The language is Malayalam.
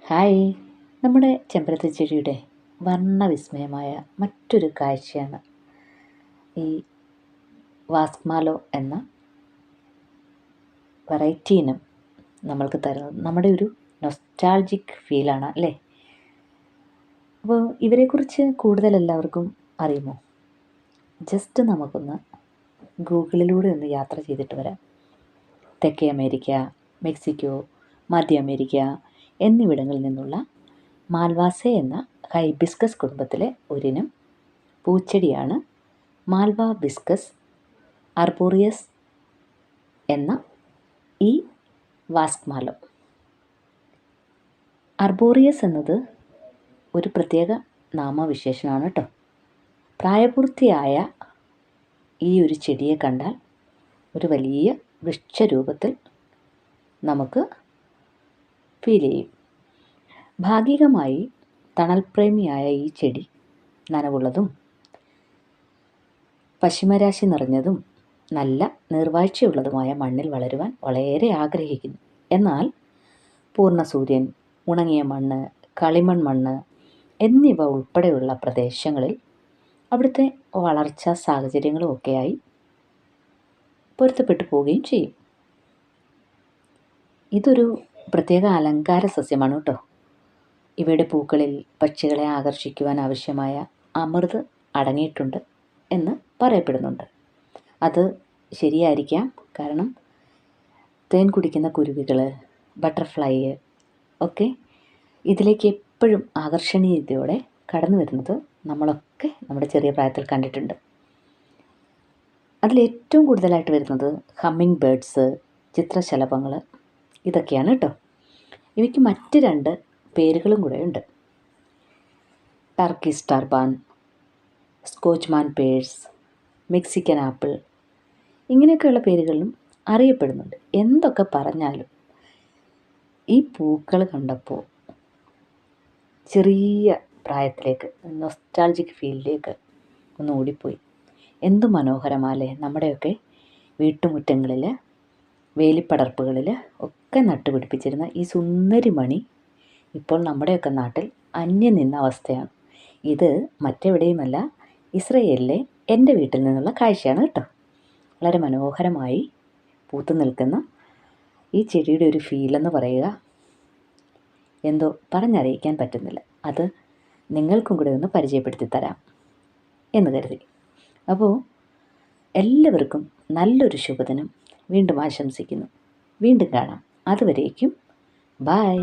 ഹായ്. നമ്മുടെ ചെമ്പരത്തി ചെടിയുടെ വർണ്ണവിസ്മയമായ മറ്റൊരു കാഴ്ചയാണ് ഈ വാസ്ക്മാലോ എന്ന വെറൈറ്റി ഇനം നമ്മൾക്ക് തരുന്നത്. നമ്മുടെ ഒരു നൊസ്റ്റാൾജിക് ഫീലാണ് അല്ലേ? അപ്പോൾ ഇവരെക്കുറിച്ച് കൂടുതൽ എല്ലാവർക്കും അറിയുമോ? ജസ്റ്റ് നമുക്കൊന്ന് ഗൂഗിളിലൂടെ ഒന്ന് യാത്ര ചെയ്തിട്ട് വരാം. തെക്കേ അമേരിക്ക, മെക്സിക്കോ, മധ്യ അമേരിക്ക എന്നിവിടങ്ങളിൽ നിന്നുള്ള മാൽവാസെ എന്ന ഹൈബിസ്കസ് കുടുംബത്തിലെ ഒരിനം പൂച്ചെടിയാണ് മാൽവ ബിസ്കസ് അർബോറിയസ് എന്ന ഈ വാസ്ക്മാലോ. അർബോറിയസ് എന്നത് ഒരു പ്രത്യേക നാമവിശേഷണമാണ് കേട്ടോ. പ്രായപൂർത്തിയായ ഈ ഒരു ചെടിയെ കണ്ടാൽ ഒരു വലിയ വൃക്ഷരൂപത്തിൽ നമുക്ക് ഫീൽ ചെയ്യും. ഭാഗികമായി തണൽപ്രേമിയായ ഈ ചെടി നനവുള്ളതും പശിമരാശി നിറഞ്ഞതും നല്ല നീർവാഴ്ചയുള്ളതുമായ മണ്ണിൽ വളരുവാൻ വളരെ ആഗ്രഹിക്കുന്നു. എന്നാൽ പൂർണ്ണ സൂര്യൻ, ഉണങ്ങിയ മണ്ണ്, കളിമൺ മണ്ണ് എന്നിവ ഉൾപ്പെടെയുള്ള പ്രദേശങ്ങളിൽ അവിടുത്തെ വളർച്ചാ സാഹചര്യങ്ങളും ഒക്കെയായി പൊരുത്തപ്പെട്ടു പോവുകയും ചെയ്യും. ഇതൊരു പ്രത്യേക അലങ്കാര സസ്യമാണ് കേട്ടോ. ഇവയുടെ പൂക്കളിൽ പക്ഷികളെ ആകർഷിക്കുവാൻ ആവശ്യമായ അമൃത് അടങ്ങിയിട്ടുണ്ട് എന്ന് പറയപ്പെടുന്നുണ്ട്. അത് ശരിയായിരിക്കാം. കാരണം തേൻ കുടിക്കുന്ന കുരുവികൾ, ബട്ടർഫ്ലൈ ഒക്കെ ഇതിലേക്ക് എപ്പോഴും ആകർഷണീയതയോടെ കടന്നു വരുന്നത് നമ്മളൊക്കെ നമ്മുടെ ചെറിയ പ്രായത്തിൽ കണ്ടിട്ടുണ്ട്. അതിലേറ്റവും കൂടുതലായിട്ട് വരുന്നത് ഹമ്മിങ് ബേർഡ്സ്, ചിത്രശലഭങ്ങൾ ഇതൊക്കെയാണ് കേട്ടോ. ഇവയ്ക്ക് മറ്റ് രണ്ട് പേരുകളും കൂടെ ഉണ്ട്. ടർക്കി സ്റ്റാർബാൻ, സ്കോച്ച്മാൻ പേഴ്സ്, മെക്സിക്കൻ ആപ്പിൾ ഇങ്ങനെയൊക്കെയുള്ള പേരുകളിലും അറിയപ്പെടുന്നുണ്ട്. എന്തൊക്കെ പറഞ്ഞാലും ഈ പൂക്കൾ കണ്ടപ്പോൾ ചെറിയ പ്രായത്തിലേക്ക്, നൊസ്റ്റാൾജിക് ഫീലിലേക്ക് ഒന്ന് ഓടിപ്പോയി. എന്തു മനോഹരമാലേ! നമ്മുടെയൊക്കെ വീട്ടുമുറ്റങ്ങളിൽ, വേലിപ്പടർപ്പുകളിൽ ഒക്കെ നട്ടുപിടിപ്പിച്ചിരുന്ന ഈ സുന്ദരി മണി ഇപ്പോൾ നമ്മുടെയൊക്കെ നാട്ടിൽ അന്യം നിന്ന അവസ്ഥയാണ്. ഇത് മറ്റെവിടെയുമല്ല, ഇസ്രയേലിലെ എൻ്റെ വീട്ടിൽ നിന്നുള്ള കാഴ്ചയാണ് കേട്ടോ. വളരെ മനോഹരമായി പൂത്തു നിൽക്കുന്ന ഈ ചെടിയുടെ ഒരു ഫീലെന്ന് പറയുക എന്തോ പറഞ്ഞറിയിക്കാൻ പറ്റുന്നില്ല. അത് നിങ്ങൾക്കും കൂടെ ഒന്ന് പരിചയപ്പെടുത്തി തരാം എന്ന് കരുതി. അപ്പോൾ എല്ലാവർക്കും നല്ലൊരു ശുഭദിനം വീണ്ടും ആശംസിക്കുന്നു. വീണ്ടും കാണാം. അതുവരേക്കും ബൈ.